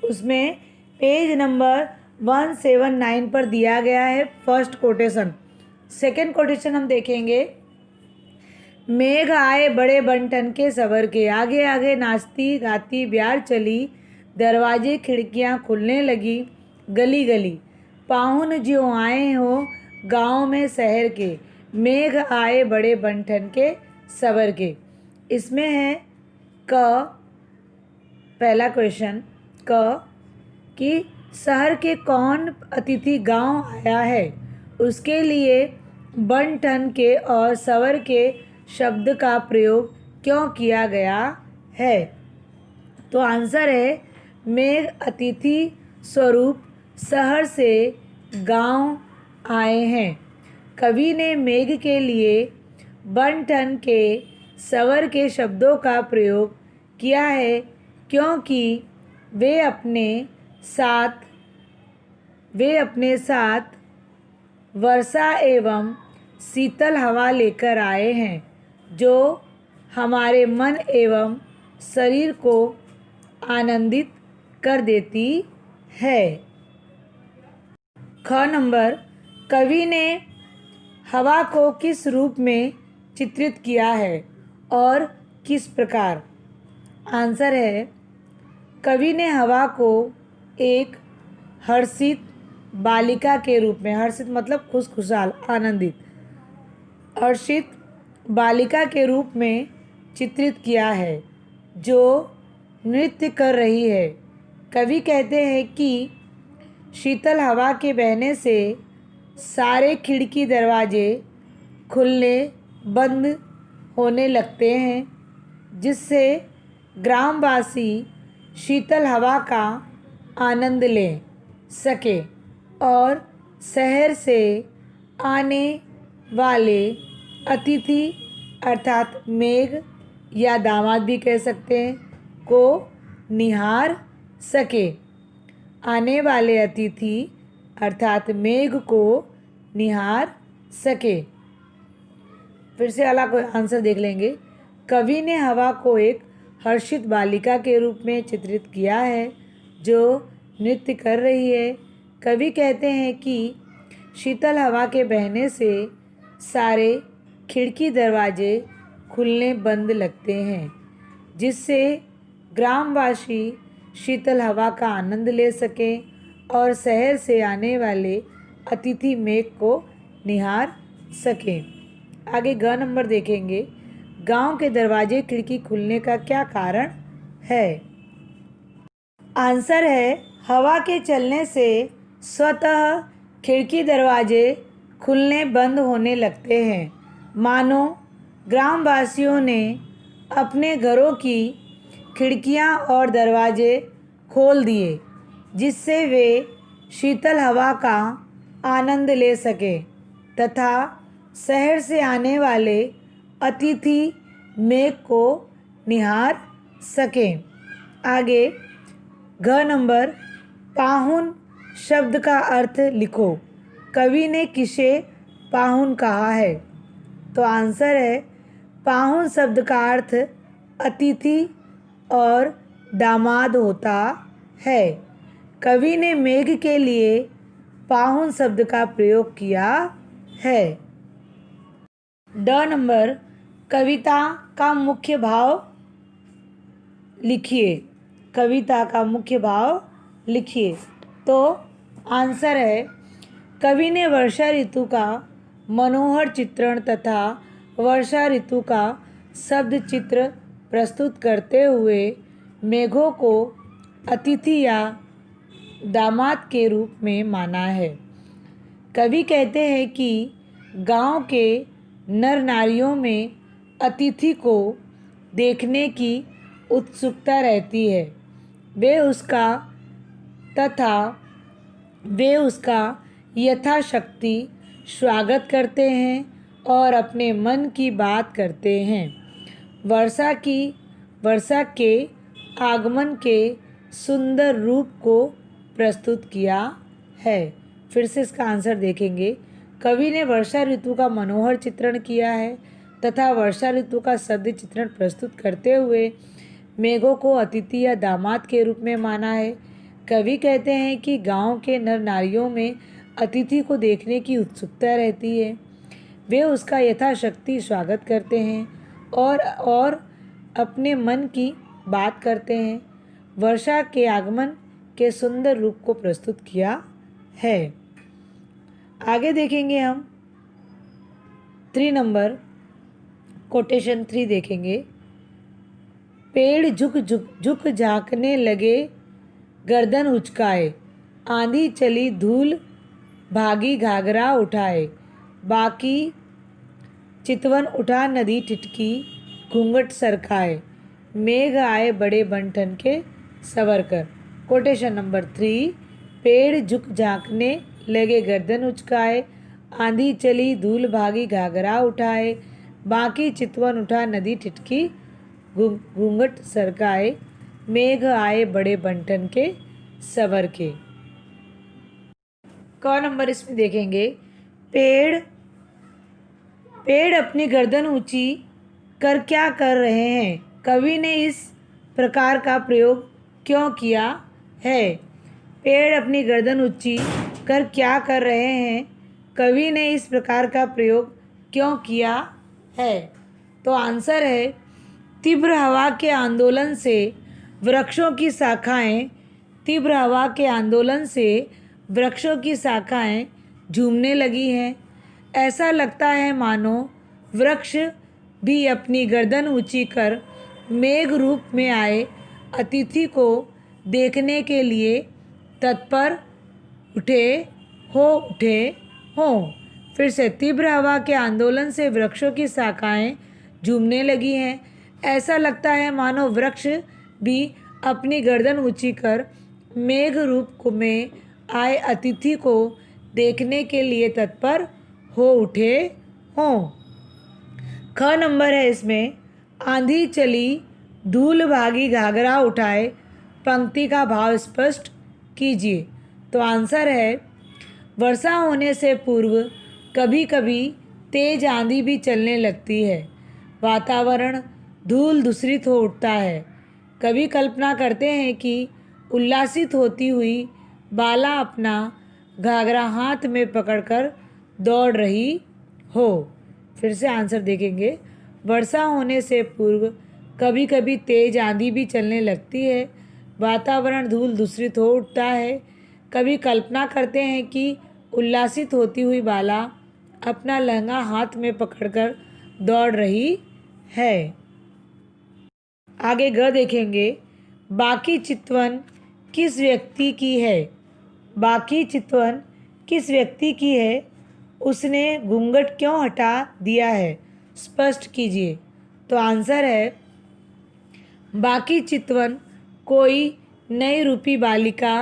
उसमें पेज नंबर 179 पर दिया गया है फर्स्ट कोटेशन। सेकंड कोटेशन हम देखेंगे। मेघ आए बड़े बंटन के सवर के, आगे आगे नाचती गाती ब्यार चली, दरवाजे खिड़कियां खुलने लगी गली गली, पाहुन ज्यों आए हो गाँव में शहर के, मेघ आए बड़े बंटन के सवर के। इसमें है क, पहला क्वेश्चन क कि शहर के कौन अतिथि गांव आया है, उसके लिए बन ठन के और सवर के शब्द का प्रयोग क्यों किया गया है। तो आंसर है मेघ अतिथि स्वरूप शहर से गांव आए हैं। कवि ने मेघ के लिए बन ठन के सवर के शब्दों का प्रयोग किया है क्योंकि वे अपने साथ वर्षा एवं शीतल हवा लेकर आए हैं जो हमारे मन एवं शरीर को आनंदित कर देती है। ख नंबर, कवि ने हवा को किस रूप में चित्रित किया है और किस प्रकार। आंसर है कवि ने हवा को एक हर्षित बालिका के रूप में, हर्षित मतलब खुशखुशाल आनंदित, हर्षित बालिका के रूप में चित्रित किया है जो नृत्य कर रही है। कवि कहते हैं कि शीतल हवा के बहने से सारे खिड़की दरवाजे खुलने बंद होने लगते हैं जिससे ग्रामवासी शीतल हवा का आनंद ले सके और शहर से आने वाले अतिथि अर्थात मेघ या दामाद भी कह सकते हैं को निहार सके। आने वाले अतिथि अर्थात मेघ को निहार सके। फिर से अगला कोई आंसर देख लेंगे। कवि ने हवा को एक हर्षित बालिका के रूप में चित्रित किया है जो नृत्य कर रही है। कवि कहते हैं कि शीतल हवा के बहने से सारे खिड़की दरवाजे खुलने बंद लगते हैं जिससे ग्रामवासी शीतल हवा का आनंद ले सकें और शहर से आने वाले अतिथि मेघ को निहार सकें। आगे ग नंबर देखेंगे। गांव के दरवाजे खिड़की खुलने का क्या कारण है? आंसर है हवा के चलने से स्वतः खिड़की दरवाजे खुलने बंद होने लगते हैं। मानो ग्रामवासियों ने अपने घरों की खिड़कियां और दरवाजे खोल दिए, जिससे वे शीतल हवा का आनंद ले सकें तथा शहर से आने वाले अतिथि मेघ को निहार सकें। आगे घ नंबर पाहुन शब्द का अर्थ लिखो। कवि ने किसे पाहुन कहा है? तो आंसर है पाहुन शब्द का अर्थ अतिथि और दामाद होता है। कवि ने मेघ के लिए पाहुन शब्द का प्रयोग किया है। ड नंबर कविता का मुख्य भाव लिखिए। कविता का मुख्य भाव लिखिए। तो आंसर है कवि ने वर्षा ऋतु का मनोहर चित्रण तथा वर्षा ऋतु का शब्द चित्र प्रस्तुत करते हुए मेघों को अतिथि या दामाद के रूप में माना है। कवि कहते हैं कि गांव के नर नारियों में अतिथि को देखने की उत्सुकता रहती है। वे उसका यथाशक्ति स्वागत करते हैं और अपने मन की बात करते हैं। वर्षा के आगमन के सुंदर रूप को प्रस्तुत किया है। फिर से इसका आंसर देखेंगे। कवि ने वर्षा ऋतु का मनोहर चित्रण किया है तथा वर्षा ऋतु का शब्द चित्रण प्रस्तुत करते हुए मेघों को अतिथि या दामाद के रूप में माना है। कवि कहते हैं कि गांव के नर नारियों में अतिथि को देखने की उत्सुकता रहती है। वे उसका यथाशक्ति स्वागत करते हैं और अपने मन की बात करते हैं। वर्षा के आगमन के सुंदर रूप को प्रस्तुत किया है। आगे देखेंगे हम 3 नंबर कोटेशन 3 देखेंगे। पेड़ झुक झांकने लगे, गर्दन उचकाए, आंधी चली धूल भागी घाघरा उठाए, बाकी चितवन उठा नदी टिटकी घूंघट सरकाए, मेघ आए बड़े बन के सवर कर। Quotation number 3। पेड़ झुक झांकने लगे, गर्दन उचकाए, आंधी चली धूल भागी घाघरा उठाए, बाकी चितवन उठा नदी टिटकी घूंघट सरकाए, मेघ आए बड़े बंटन के सवर के। क नंबर इसमें देखेंगे। पेड़ अपनी गर्दन ऊंची कर क्या कर रहे हैं? कवि ने इस प्रकार का प्रयोग क्यों किया है? पेड़ अपनी गर्दन ऊंची कर क्या कर रहे हैं? कवि ने इस प्रकार का प्रयोग क्यों किया है? तो आंसर है तीव्र हवा के आंदोलन से वृक्षों की शाखाएं झूमने लगी हैं। ऐसा लगता है मानो वृक्ष भी अपनी गर्दन ऊंची कर मेघ रूप में आए अतिथि को देखने के लिए तत्पर उठे हों। फिर से तीव्र हवा के आंदोलन से वृक्षों की शाखाएं झूमने लगी हैं। ऐसा लगता है मानो वृक्ष भी अपनी गर्दन ऊंची कर मेघ रूप में आए अतिथि को देखने के लिए तत्पर हो उठे हों। ख नंबर है इसमें। आंधी चली धूल भागी घाघरा उठाए, पंक्ति का भाव स्पष्ट कीजिए। तो आंसर है वर्षा होने से पूर्व कभी कभी तेज आंधी भी चलने लगती है। वातावरण धूल दूषित हो उठता है। कभी कल्पना करते हैं कि उल्लासित होती हुई बाला अपना घाघरा हाथ में पकड़कर दौड़ रही हो। फिर से आंसर देखेंगे। वर्षा होने से पूर्व कभी कभी तेज आंधी भी चलने लगती है। वातावरण धूल दूषित हो उठता है। कभी कल्पना करते हैं कि उल्लासित होती हुई बाला अपना लहंगा हाथ में पकड़कर दौड़ रही है। आगे ग देखेंगे, बाकी चितवन किस व्यक्ति की है? बाकी चितवन किस व्यक्ति की है? उसने घूंघट क्यों हटा दिया है? स्पष्ट कीजिए। तो आंसर है, बाकी चितवन कोई नई रूपी बालिका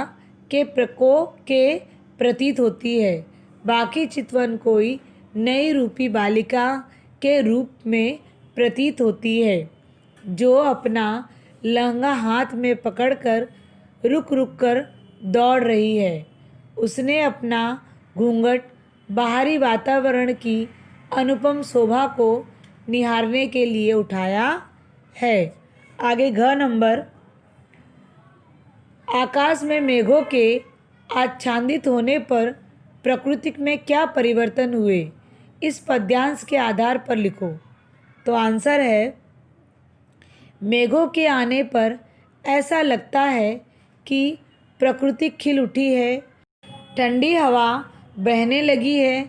के प्रकोप के प्रतीत होती है। बाकी चितवन कोई नई रूपी बालिका के रूप में प्रतीत होती है, जो अपना लहंगा हाथ में पकड़कर रुक रुक कर दौड़ रही है। उसने अपना घूंघट बाहरी वातावरण की अनुपम शोभा को निहारने के लिए उठाया है। आगे घ नंबर, आकाश में मेघों के आच्छादित होने पर प्रकृति में क्या परिवर्तन हुए? इस पद्यांश के आधार पर लिखो। तो आंसर है, मेघों के आने पर ऐसा लगता है कि प्रकृति खिल उठी है, ठंडी हवा बहने लगी है।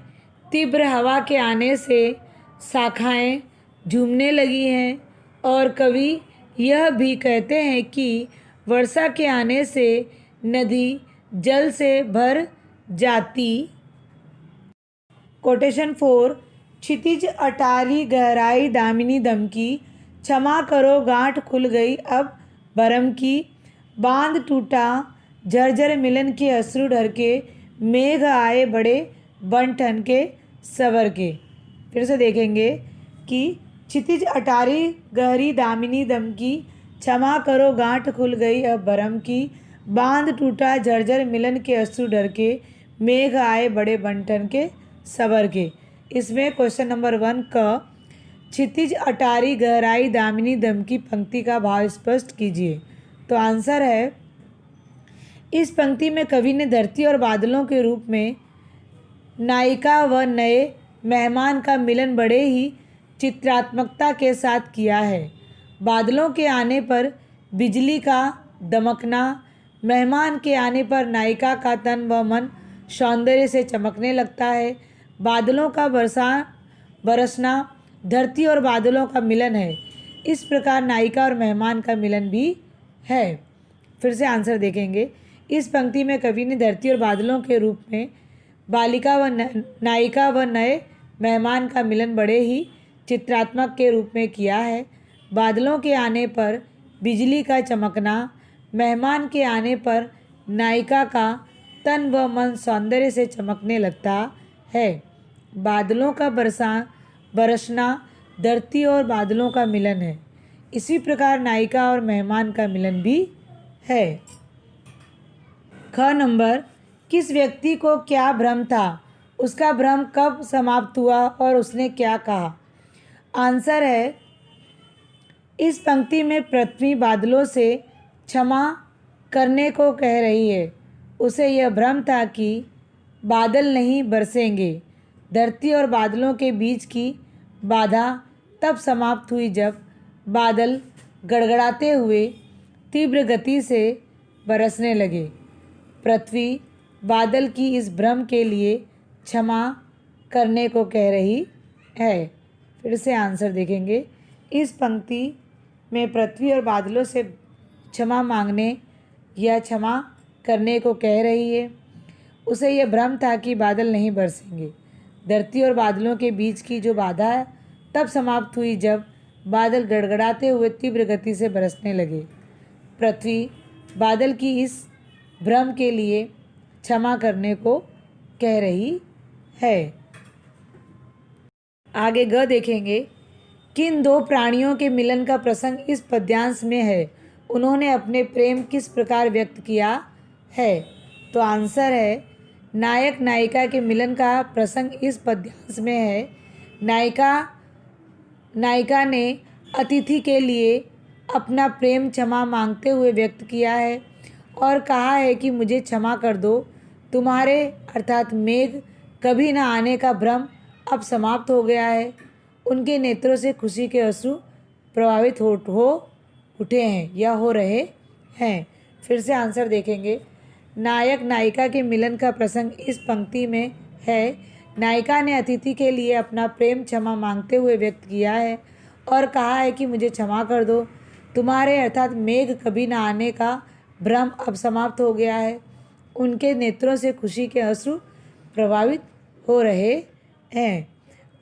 तीव्र हवा के आने से शाखाएं झूमने लगी हैं और कवि यह भी कहते हैं कि वर्षा के आने से नदी जल से भर जाती। कोटेशन 4, क्षितिज अटारी गहराई दामिनी दम की, क्षमा करो गांठ खुल गई अब भरम की, बांध टूटा झरझर मिलन के अश्रु ढर के, मेघ आए बड़े बन ठन के सवर के। फिर से देखेंगे कि क्षितिज अटारी गहरी दामिनी दम की, क्षमा करो गांठ खुल गई अब भरम की, बांध टूटा झरझर मिलन के अश्रु ढर के, मेघ आए बड़े बन ठन के सवर के। इसमें क्वेश्चन नंबर 1 का क्षितिज अटारी गहराई दामिनी दम की पंक्ति का भाव स्पष्ट कीजिए। तो आंसर है, इस पंक्ति में कवि ने धरती और बादलों के रूप में नायिका व नए मेहमान का मिलन बड़े ही चित्रात्मकता के साथ किया है। बादलों के आने पर बिजली का दमकना, मेहमान के आने पर नायिका का तन व मन सौंदर्य से चमकने लगता है। बादलों का बरसना धरती और बादलों का मिलन है। इस प्रकार नायिका और मेहमान का मिलन भी है। फिर से आंसर देखेंगे, इस पंक्ति में कवि ने धरती और बादलों के रूप में बालिका व नायिका व नए मेहमान का मिलन बड़े ही चित्रात्मक के रूप में किया है। बादलों के आने पर बिजली का चमकना, मेहमान के आने पर नायिका का तन व मन सौंदर्य से चमकने लगता है। बादलों का बरसना धरती और बादलों का मिलन है। इसी प्रकार नायिका और मेहमान का मिलन भी है। ख नंबर, किस व्यक्ति को क्या भ्रम था? उसका भ्रम कब समाप्त हुआ और उसने क्या कहा? आंसर है, इस पंक्ति में पृथ्वी बादलों से क्षमा करने को कह रही है। उसे यह भ्रम था कि बादल नहीं बरसेंगे। धरती और बादलों के बीच की बाधा तब समाप्त हुई जब बादल गड़गड़ाते हुए तीव्र गति से बरसने लगे। पृथ्वी बादल की इस भ्रम के लिए क्षमा करने को कह रही है। फिर से आंसर देखेंगे, इस पंक्ति में पृथ्वी और बादलों से क्षमा मांगने या क्षमा करने को कह रही है। उसे यह भ्रम था कि बादल नहीं बरसेंगे। धरती और बादलों के बीच की जो बाधा है तब समाप्त हुई जब बादल गड़गड़ाते हुए तीव्र गति से बरसने लगे। पृथ्वी बादल की इस भ्रम के लिए क्षमा करने को कह रही है। आगे ग देखेंगे, किन दो प्राणियों के मिलन का प्रसंग इस पद्यांश में है? उन्होंने अपने प्रेम किस प्रकार व्यक्त किया है? तो आंसर है, नायक नायिका के मिलन का प्रसंग इस पद्यांश में है। नायिका ने अतिथि के लिए अपना प्रेम क्षमा मांगते हुए व्यक्त किया है और कहा है कि मुझे क्षमा कर दो, तुम्हारे अर्थात मेघ कभी न आने का भ्रम अब समाप्त हो गया है। उनके नेत्रों से खुशी के अश्रु प्रभावित हो उठे हैं या हो रहे हैं। फिर से आंसर देखेंगे। नायक नायिका के मिलन का प्रसंग इस पंक्ति में है। नायिका ने अतिथि के लिए अपना प्रेम क्षमा मांगते हुए व्यक्त किया है और कहा है कि मुझे क्षमा कर दो, तुम्हारे अर्थात मेघ कभी न आने का भ्रम अब समाप्त हो गया है। उनके नेत्रों से खुशी के अश्रु प्रभावित हो रहे हैं।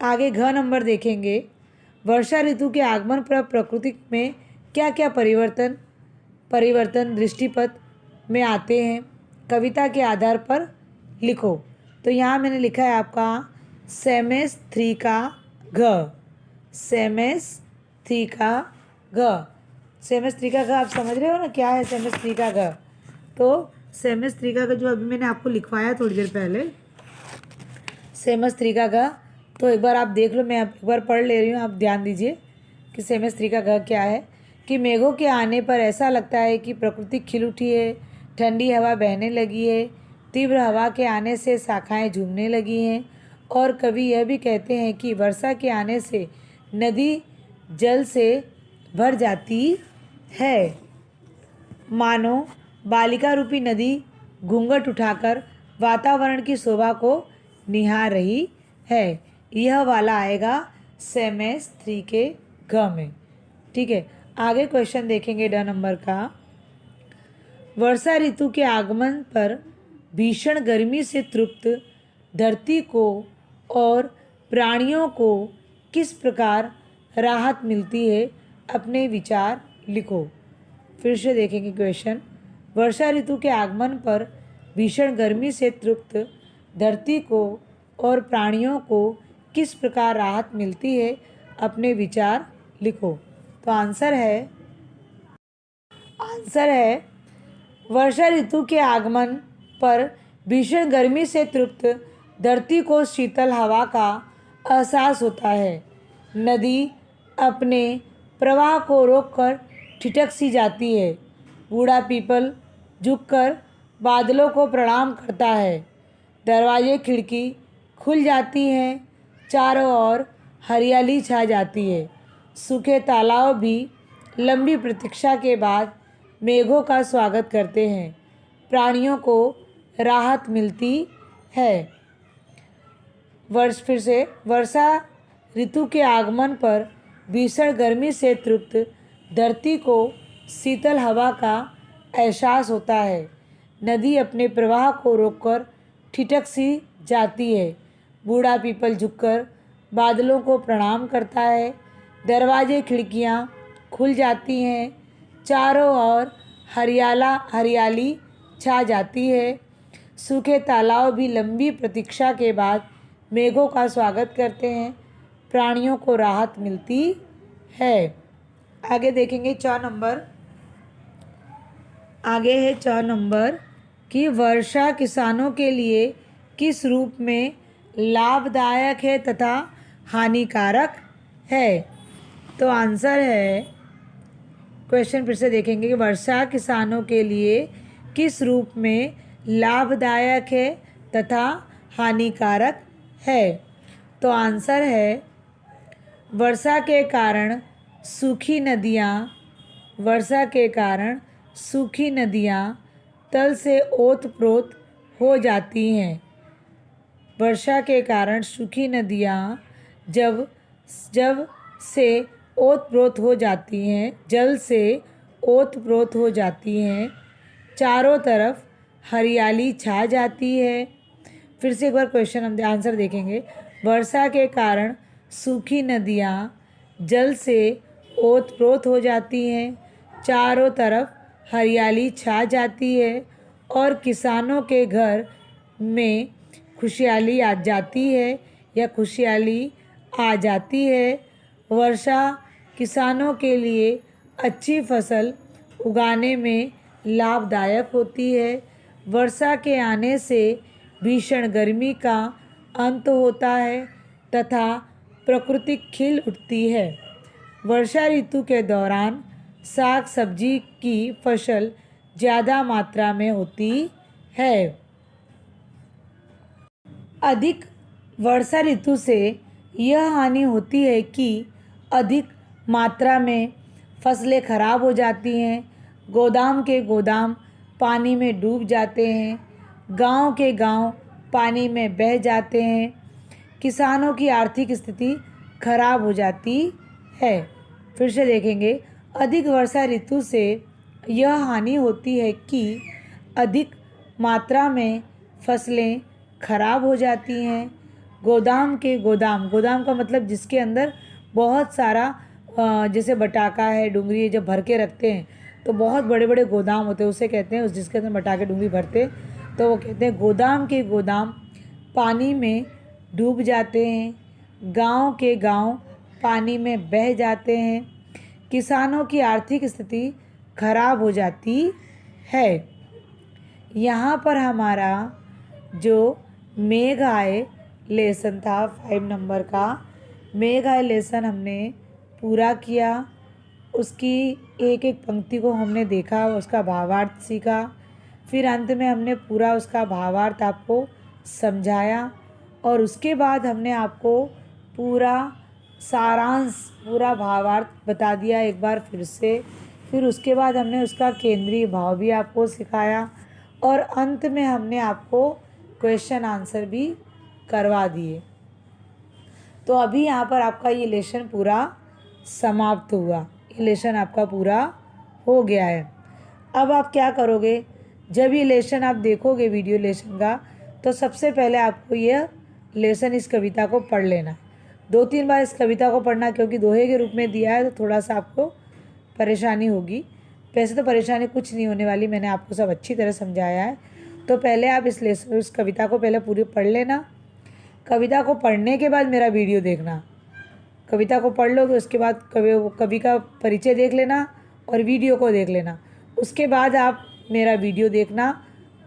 आगे घ नंबर देखेंगे। वर्षा ऋतु के आगमन पर प्रकृति में क्या क्या परिवर्तन दृष्टिपथ में आते हैं, कविता के आधार पर लिखो। तो यहाँ मैंने लिखा है आपका सेमेस 3 का घ, सेमेस 3 का घ। सेमेस 3 का घ आप समझ रहे हो ना, क्या है सेमेस 3 का घ? तो सेमेस 3 का घ जो अभी मैंने आपको लिखवाया थोड़ी देर पहले, सेमेस 3 का घ, तो एक बार आप देख लो, मैं एक बार पढ़ ले रही हूँ, आप ध्यान दीजिए कि सेमेस 3 का घ क्या है। कि मेघों के आने पर ऐसा लगता है कि प्रकृति खिल उठी है, ठंडी हवा बहने लगी है, तीव्र हवा के आने से शाखाएं झूमने लगी हैं। और कवि यह भी कहते हैं कि वर्षा के आने से नदी जल से भर जाती है, मानो बालिका रूपी नदी घूंघट उठाकर वातावरण की शोभा को निहार रही है। यह वाला आएगा सेमेस 3 के घ में। ठीक है, आगे क्वेश्चन देखेंगे ड नंबर का। वर्षा ऋतु के आगमन पर भीषण गर्मी से तृप्त धरती को और प्राणियों को किस प्रकार राहत मिलती है, अपने विचार लिखो। फिर से देखेंगे क्वेश्चन। वर्षा ऋतु के आगमन पर भीषण गर्मी से तृप्त धरती को और प्राणियों को किस प्रकार राहत मिलती है, अपने विचार लिखो। तो आंसर है वर्षा ऋतु के आगमन पर भीषण गर्मी से तृप्त धरती को शीतल हवा का एहसास होता है। नदी अपने प्रवाह को रोककर ठिठक सी जाती है। बूढ़ा पीपल झुककर बादलों को प्रणाम करता है। दरवाजे खिड़की खुल जाती हैं, चारों ओर हरियाली छा जाती है। सूखे तालाब भी लंबी प्रतीक्षा के बाद मेघों का स्वागत करते हैं। प्राणियों को राहत मिलती है। वर्षा ऋतु के आगमन पर भीषण गर्मी से तृप्त धरती को शीतल हवा का एहसास होता है। नदी अपने प्रवाह को रोककर ठिठक सी जाती है। बूढ़ा पीपल झुककर बादलों को प्रणाम करता है। दरवाजे खिड़कियाँ खुल जाती हैं, चारों ओर हरियाली छा जाती है। सूखे तालाब भी लंबी प्रतीक्षा के बाद मेघों का स्वागत करते हैं। प्राणियों को राहत मिलती है। आगे देखेंगे 4 नंबर। आगे है 4 नंबर कि वर्षा किसानों के लिए किस रूप में लाभदायक है तथा हानिकारक है। तो आंसर है, क्वेश्चन फिर से देखेंगे कि वर्षा किसानों के लिए किस रूप में लाभदायक है तथा हानिकारक है। तो आंसर है, वर्षा के कारण सूखी नदियाँ तल से ओत-प्रोत हो जाती हैं। वर्षा के कारण सूखी नदियाँ जल से ओत-प्रोत हो जाती हैं, चारों तरफ हरियाली छा जाती है। फिर से एक बार क्वेश्चन हम आंसर देखेंगे। वर्षा के कारण सूखी नदियाँ जल से ओत-प्रोत हो जाती हैं, चारों तरफ हरियाली छा जाती है और किसानों के घर में खुशहाली आ जाती है। वर्षा किसानों के लिए अच्छी फसल उगाने में लाभदायक होती है। वर्षा के आने से भीषण गर्मी का अंत होता है तथा प्रकृति खिल उठती है। वर्षा ऋतु के दौरान साग सब्जी की फसल ज़्यादा मात्रा में होती है। अधिक वर्षा ऋतु से यह हानि होती है कि अधिक मात्रा में फसलें खराब हो जाती हैं। गोदाम के गोदाम पानी में डूब जाते हैं। गांव के गांव पानी में बह जाते हैं। किसानों की आर्थिक स्थिति खराब हो जाती है। फिर से देखेंगे, अधिक वर्षा ऋतु से यह हानि होती है कि अधिक मात्रा में फसलें खराब हो जाती हैं। गोदाम गोदाम का मतलब जिसके अंदर बहुत सारा जैसे बटाका है, डूंगरी है, जब भर के रखते हैं तो बहुत बड़े बड़े गोदाम होते हैं, उसे कहते हैं, उस जिसके अंदर बटाके डूंगरी भरते हैं तो वो कहते हैं गोदाम के गोदाम पानी में डूब जाते हैं। गांव के गांव पानी में बह जाते हैं। किसानों की आर्थिक स्थिति खराब हो जाती है। यहाँ पर हमारा जो मेघ आए लेसन था 5 नंबर का, मेघ आए लेसन हमने पूरा किया। उसकी एक एक पंक्ति को हमने देखा, उसका भावार्थ सीखा। फिर अंत में हमने पूरा उसका भावार्थ आपको समझाया और उसके बाद हमने आपको पूरा सारांश, पूरा भावार्थ बता दिया एक बार फिर से। फिर उसके बाद हमने उसका केंद्रीय भाव भी आपको सिखाया और अंत में हमने आपको क्वेश्चन आंसर भी करवा दिए। तो अभी यहाँ पर आपका ये लेसन पूरा समाप्त हुआ, ये लेसन आपका पूरा हो गया है। अब आप क्या करोगे, जब ये लेसन आप देखोगे वीडियो लेसन का, तो सबसे पहले आपको यह लेसन इस कविता को पढ़ लेना है। 2-3 बार इस कविता को पढ़ना, क्योंकि दोहे के रूप में दिया है तो थोड़ा सा आपको परेशानी होगी। वैसे तो परेशानी कुछ नहीं होने वाली, मैंने आपको सब अच्छी तरह समझाया है। तो पहले आप इस कविता को पहले पूरी पढ़ लेना। कविता को पढ़ने के बाद मेरा वीडियो देखना। कविता को पढ़ लोगे, उसके बाद कवि का परिचय देख लेना और वीडियो को देख लेना। उसके बाद आप मेरा वीडियो देखना,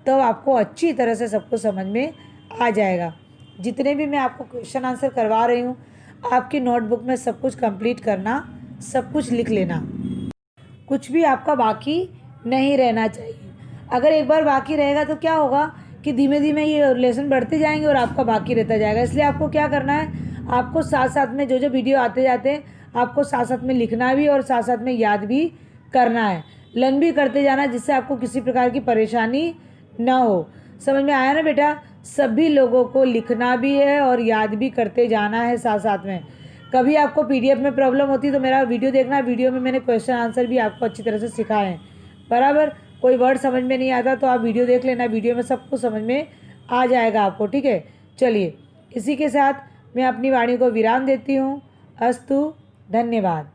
तो आपको अच्छी तरह से सबको समझ में आ जाएगा। जितने भी मैं आपको क्वेश्चन आंसर करवा रही हूँ, आपकी नोटबुक में सब कुछ कंप्लीट करना, सब कुछ लिख लेना। कुछ भी आपका बाकी नहीं रहना चाहिए। अगर एक बार बाकी रहेगा तो क्या होगा कि धीमे धीमे ये लेसन बढ़ते जाएंगे और आपका बाकी रहता जाएगा। इसलिए आपको क्या करना है, आपको साथ साथ में जो जो वीडियो आते जाते हैं आपको साथ साथ में लिखना भी और साथ साथ में याद भी करना है। लर्न भी करते जाना, जिससे आपको किसी प्रकार की परेशानी ना हो। समझ में आया ना बेटा? सभी लोगों को लिखना भी है और याद भी करते जाना है साथ साथ में। कभी आपको पीडीएफ में प्रॉब्लम होती है तो मेरा वीडियो देखना, वीडियो में मैंने क्वेश्चन आंसर भी आपको अच्छी तरह से सिखाए हैं। बराबर? कोई वर्ड समझ में नहीं आता तो आप वीडियो देख लेना, वीडियो में सब कुछ समझ में आ जाएगा आपको। ठीक है, चलिए इसी के साथ मैं अपनी वाणी को विराम देती हूँ। अस्तु, धन्यवाद।